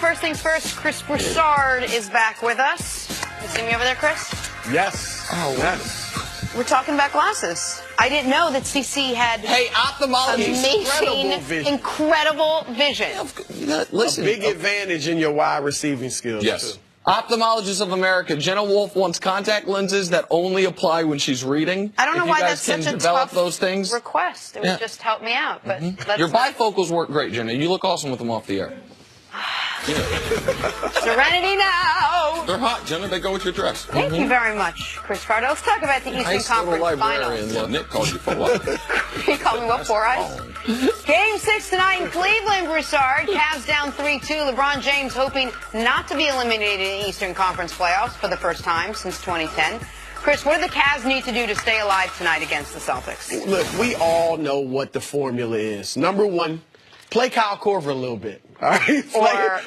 first things first, Chris Broussard is back with us. You see me over there, Chris? Yes. Oh, yes. We're talking about glasses. I didn't know that CC had incredible vision. Yeah, listen, A big advantage in your wide receiving skills. Yes. Too. Ophthalmologists of America, Jenna Wolfe wants contact lenses that only apply when she's reading. I don't know why that's such a develop tough those things. request. It would just help me out. But Your bifocals work great, Jenna. You look awesome with them off the air. Serenity now. They're hot, Jenna. They go with your dress. Thank you very much, Chris Fardo. Let's talk about the Eastern Conference Finals. Yeah, Nick called you for what? He called me what, Four Eyes? Game 6 tonight in Cleveland, Broussard. Cavs down 3-2. LeBron James hoping not to be eliminated in the Eastern Conference playoffs for the first time since 2010. Chris, what do the Cavs need to do to stay alive tonight against the Celtics? Look, we all know what the formula is. Number one, play Kyle Korver a little bit. All right?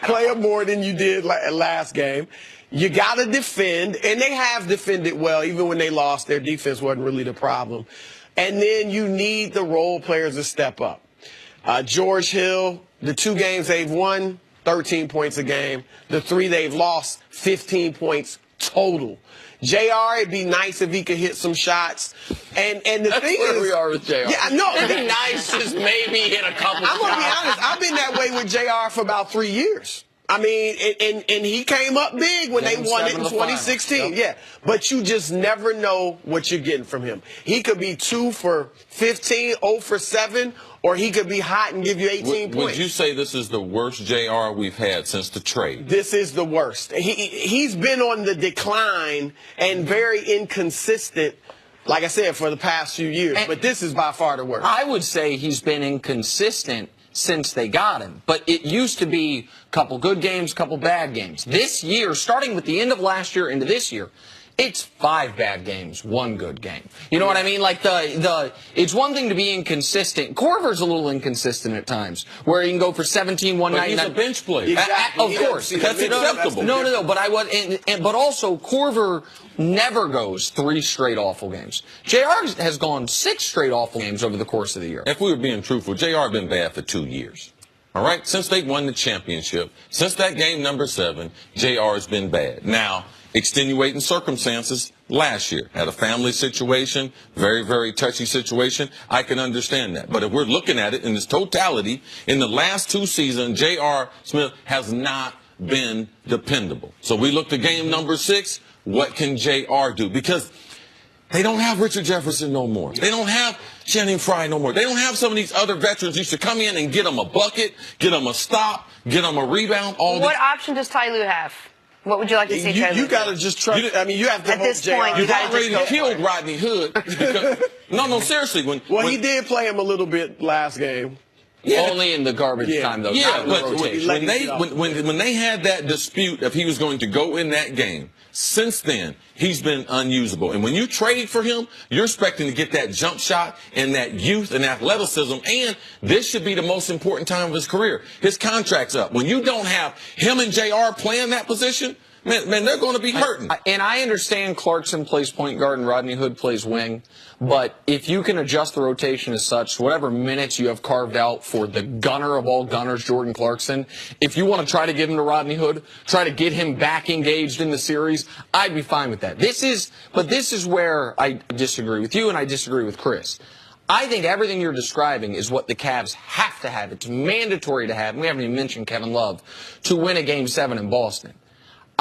Play him more than you did last game. You got to defend, and they have defended well. Even when they lost, their defense wasn't really the problem. And then you need the role players to step up. George Hill, the 2 games they've won, 13 points a game. The 3 they've lost, 15 points total. JR, it'd be nice if he could hit some shots. And the That's thing where is, we are with JR. Yeah, no, It'd be nice just maybe hit a couple I'm going to be shots. honest. I've been that way with JR for about 3 years. I mean, and he came up big when they won it in 2016. Yeah, but you just never know what you're getting from him. He could be 2 for 15, 0 for 7, or he could be hot and give you 18 points. Would you say this is the worst JR we've had since the trade? This is the worst. He's been on the decline and very inconsistent, like I said, for the past few years. But this is by far the worst. I would say he's been inconsistent since they got him. But it used to be a couple good games, couple bad games. This year, starting with the end of last year into this year, it's 5 bad games, 1 good game. You know what I mean? Like it's one thing to be inconsistent. Korver's a little inconsistent at times, where he can go for 17 one night. He's a bench player. Exactly. Of course, that's acceptable. No. But but also Korver never goes 3 straight awful games. JR has gone 6 straight awful games over the course of the year. If we were being truthful, JR been bad for 2 years. All right? Since they won the championship, since that game number 7, JR has been bad. Now, extenuating circumstances last year. Had a family situation, very, very touchy situation. I can understand that. But if we're looking at it in its totality, in the last 2 seasons, J.R. Smith has not been dependable. So we looked at game number 6. What can J.R. do? Because they don't have Richard Jefferson no more. They don't have Channing Frye no more. They don't have some of these other veterans who used to come in and get them a bucket, get them a stop, get them a rebound. What option does Ty Lue have? What would you like to see? You got to just trust. I mean, you have to. At this point, You've already killed Rodney Hood. No, seriously. He did play him a little bit last game. Yeah. Only in the garbage time, though. Yeah, but rotation. when they had that dispute if he was going to go in that game, since then, he's been unusable. And when you trade for him, you're expecting to get that jump shot and that youth and athleticism. And this should be the most important time of his career. His contract's up. When you don't have him and JR playing that position, man, they're going to be hurting. And I understand Clarkson plays point guard and Rodney Hood plays wing. But if you can adjust the rotation as such, whatever minutes you have carved out for the gunner of all gunners, Jordan Clarkson, if you want to try to give him to Rodney Hood, try to get him back engaged in the series, I'd be fine with that. This is where I disagree with you and I disagree with Chris. I think everything you're describing is what the Cavs have to have. It's mandatory to have, and we haven't even mentioned Kevin Love, to win a Game 7 in Boston.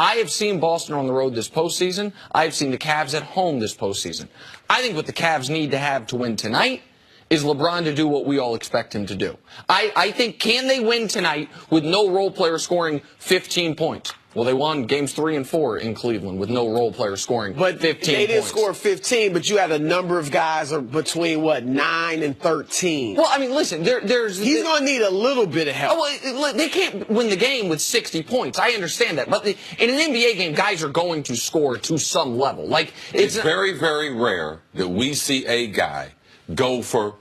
I have seen Boston on the road this postseason. I have seen the Cavs at home this postseason. I think what the Cavs need to have to win tonight is LeBron to do what we all expect him to do. I think, can they win tonight with no role player scoring 15 points? Well, they won games 3 and 4 in Cleveland with no role player scoring 15 points. They didn't score 15, but you had a number of guys between, 9 and 13. Well, I mean, listen, he's going to need a little bit of help. Well, they can't win the game with 60 points. I understand that. But in an NBA game, guys are going to score to some level. Like it's very, very rare that we see a guy go for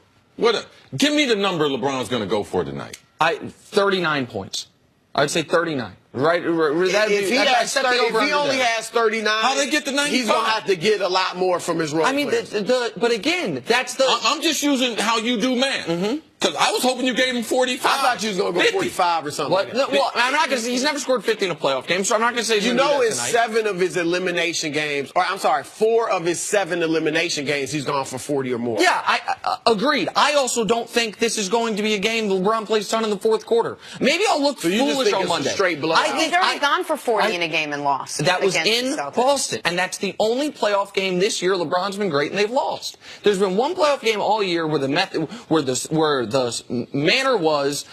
give me the number LeBron's going to go for tonight. 39 points. I'd say 39. Right? If he only has 39, how they get to 95? He's going to have to get a lot more from his role. I mean, but again, that's the. I'm just using how you do math. Because I was hoping you gave him 45. I thought you was going to go 50. 45 or something. What? Like that. Well, I'm not going to say he's never scored 50 in a playoff game, so I'm not going to say he's You going to know, do in that tonight. 7 of his elimination games, or I'm sorry, 4 of his 7 elimination games, he's gone for 40 or more. Yeah, I agreed. I also don't think this is going to be a game LeBron plays ton in the fourth quarter. Maybe I'll look So you just foolish think on it's Monday. a straight blowout? He's already gone for 40 in a game and lost. That was against in the Celtics. Boston, and that's the only playoff game this year LeBron's been great and they've lost. There's been one playoff game all year where the manner was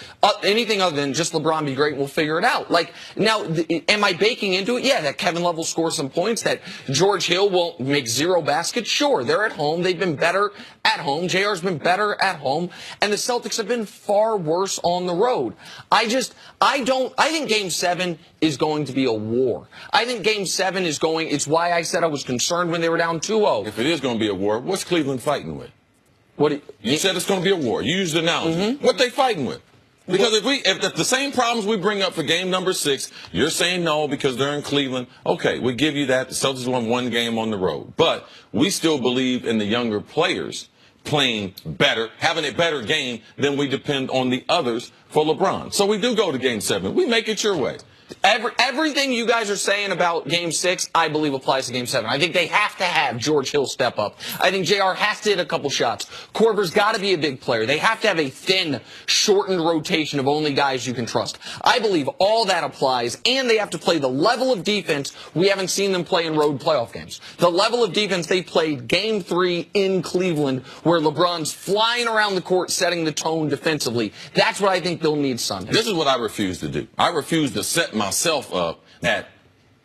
anything other than just LeBron be great and we'll figure it out. Like, now, am I baking into it? Yeah, that Kevin Love will score some points, that George Hill will make 0 baskets. Sure, they're at home. They've been better at home. JR's been better at home, and the Celtics have been far worse on the road. I think Game 7 is going to be a war. I think Game 7 is going, it's why I said I was concerned when they were down 2-0. If it is going to be a war, what's Cleveland fighting with? You said it's going to be a war. You used the analogy. What they fighting with? Because if the same problems we bring up for game number 6, you're saying no because they're in Cleveland. Okay, we give you that. The Celtics won 1 game on the road. But we still believe in the younger players playing better, having a better game than we depend on the others for LeBron. So we do go to game 7. We make it your way. Everything you guys are saying about Game 6, I believe applies to Game 7. I think they have to have George Hill step up. I think JR has to hit a couple shots. Korver's got to be a big player. They have to have a thin, shortened rotation of only guys you can trust. I believe all that applies, and they have to play the level of defense we haven't seen them play in road playoff games. The level of defense they played Game 3 in Cleveland, where LeBron's flying around the court setting the tone defensively. That's what I think they'll need Sunday. This is what I refuse to do. I refuse to set myself up that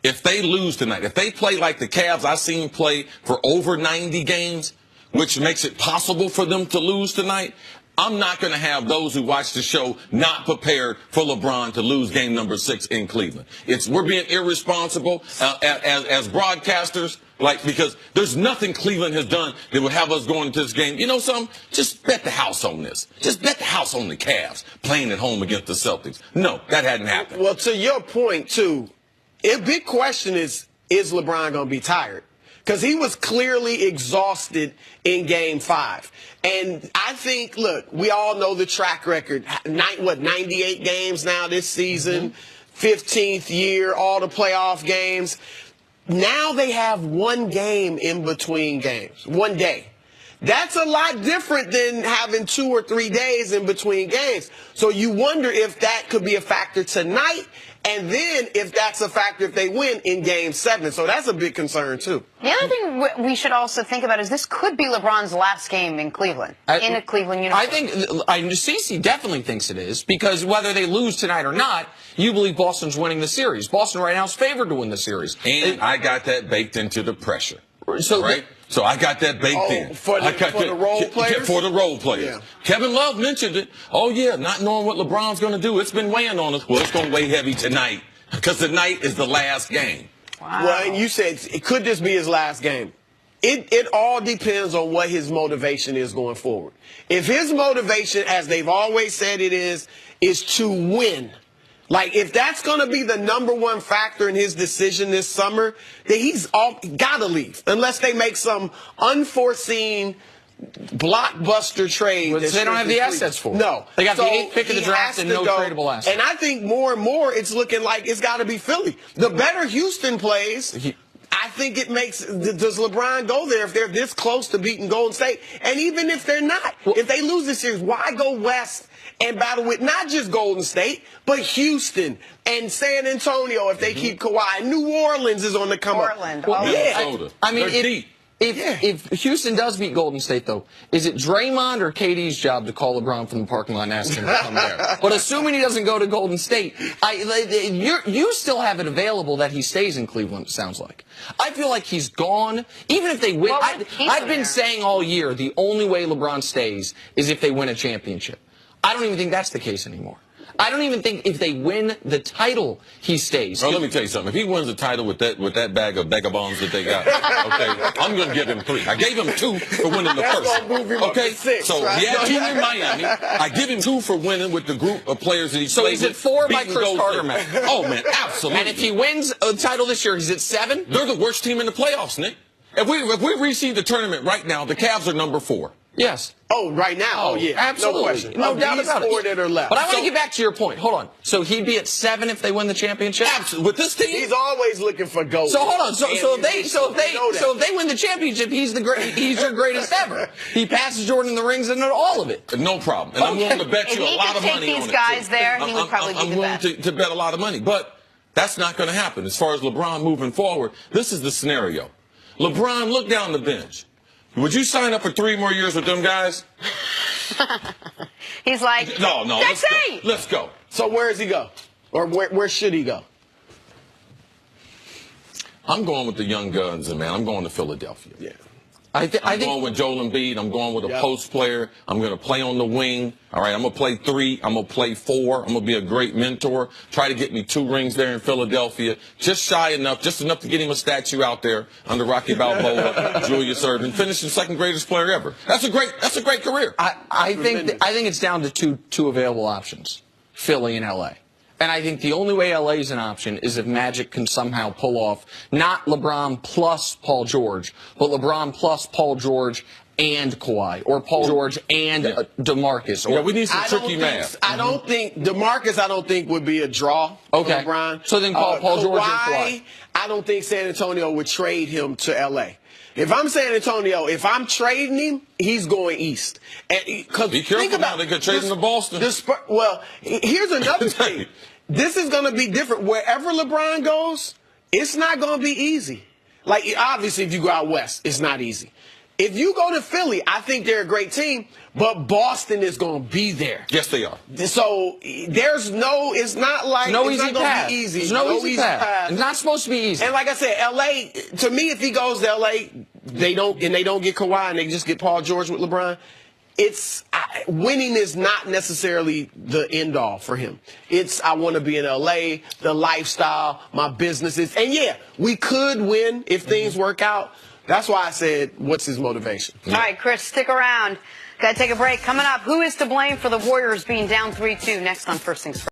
if they lose tonight, if they play like the Cavs I've seen play for over 90 games, which makes it possible for them to lose tonight, I'm not going to have those who watch the show not prepared for LeBron to lose game number 6 in Cleveland. We're being irresponsible as broadcasters, because there's nothing Cleveland has done that would have us going into this game. You know something? Just bet the house on this. Just bet the house on the Cavs playing at home against the Celtics. No, that hadn't happened. Well, to your point, too, a big question is LeBron going to be tired? Because he was clearly exhausted in Game 5. And I think, look, we all know the track record. 98 games now this season, 15th year, all the playoff games. Now they have 1 game in between games, 1 day. That's a lot different than having 2 or 3 days in between games. So you wonder if that could be a factor tonight, and then if that's a factor if they win in Game 7. So that's a big concern, too. The other thing we should also think about is this could be LeBron's last game in Cleveland, in a Cleveland uniform. I think Cece definitely thinks it is, because whether they lose tonight or not, you believe Boston's winning the series. Boston right now is favored to win the series. And I got that baked into the pressure. So right? So I got that baked in. For the role players? For the role players. Yeah. Kevin Love mentioned it. Oh, yeah, not knowing what LeBron's going to do. It's been weighing on us. Well, it's going to weigh heavy tonight, because tonight is the last game. Wow. Well, and you said, could this be his last game? It all depends on what his motivation is going forward. If his motivation, as they've always said it is to win, like, if that's going to be the #1 factor in his decision this summer, then he's got to leave, unless they make some unforeseen blockbuster trade. Well, they don't have the assets for it. No. They got the 8th pick of the draft and no tradable assets. And I think more and more it's looking like it's got to be Philly. The better Houston plays, I think it makes, does LeBron go there if they're this close to beating Golden State? And even if they're not, if they lose this series, why go west and battle with not just Golden State, but Houston and San Antonio if they keep Kawhi? New Orleans is on the come up. Minnesota. I mean, if Houston does beat Golden State, though, is it Draymond or KD's job to call LeBron from the parking lot and ask him to come there? But assuming he doesn't go to Golden State, you still have it available that he stays in Cleveland, it sounds like. I feel like he's gone. Even if they win, I've been saying all year the only way LeBron stays is if they win a championship. I don't even think that's the case anymore. I don't even think if they win the title, he stays. Well, let me tell you something. If he wins the title with that bag of vagabonds that they got, okay, I'm going to give him 3. I gave him 2 for winning the first. Okay, 6, so right? he had 2 in Miami. I give him 2 for winning with the group of players that he So he's at 4 by Chris Carter, man. Oh, man, absolutely. And if he wins a title this year, he's at 7? They're the worst team in the playoffs, Nick. If we reseed the tournament right now, the Cavs are #4. Yes. Oh, right now? Oh, yeah. Absolutely. No question. No doubt about it. Four that are left. But I want to get back to your point. Hold on. So he'd be at 7 if they win the championship? Absolutely. With this team? He's always looking for gold. So hold on. So if they win the championship, he's your greatest ever. He passes Jordan the rings and all of it. No problem. And I'm willing to bet you a lot of money on it. If he could take these guys there, he would probably be the best. I'm willing to bet a lot of money. But that's not going to happen. As far as LeBron moving forward, this is the scenario. LeBron, look down the bench. Would you sign up for 3 more years with them guys? He's like, no, that's it. Let's go. So where does he go? Or where should he go? I'm going with the young guns, and man, I'm going to Philadelphia. Yeah. I'm going with Joel Embiid. I'm going with a post player. I'm going to play on the wing. All right, I'm going to play 3. I'm going to play 4. I'm going to be a great mentor. Try to get me 2 rings there in Philadelphia. Just enough to get him a statue out there under Rocky Balboa, Julius Erving, finishing second greatest player ever. That's a great career. I think it's down to two available options, Philly and LA. And I think the only way LA is an option is if Magic can somehow pull off not LeBron plus Paul George, but LeBron plus Paul George and Kawhi, or Paul George and DeMarcus. Or we need some tricky math. I don't think DeMarcus. I don't think would be a draw. Okay. For LeBron. So then call Paul George and Kawhi. I don't think San Antonio would trade him to LA. If I'm San Antonio, if I'm trading him, he's going east. Be careful now. They could trade him to Boston. Well, here's another thing. This is going to be different. Wherever LeBron goes, it's not going to be easy. Like, obviously, if you go out west, it's not easy. If you go to Philly, I think they're a great team, but Boston is going to be there. Yes, they are. So it's not like no it's easy not path. Be easy. There's no easy path. It's not supposed to be easy. And like I said, LA, to me, if he goes to LA, they don't get Kawhi and they just get Paul George with LeBron. Winning is not necessarily the end all for him. I want to be in LA, the lifestyle, my businesses. And yeah, we could win if things work out. That's why I said, what's his motivation? All right, Chris, stick around. Got to take a break. Coming up, who is to blame for the Warriors being down 3-2? Next on First Things First.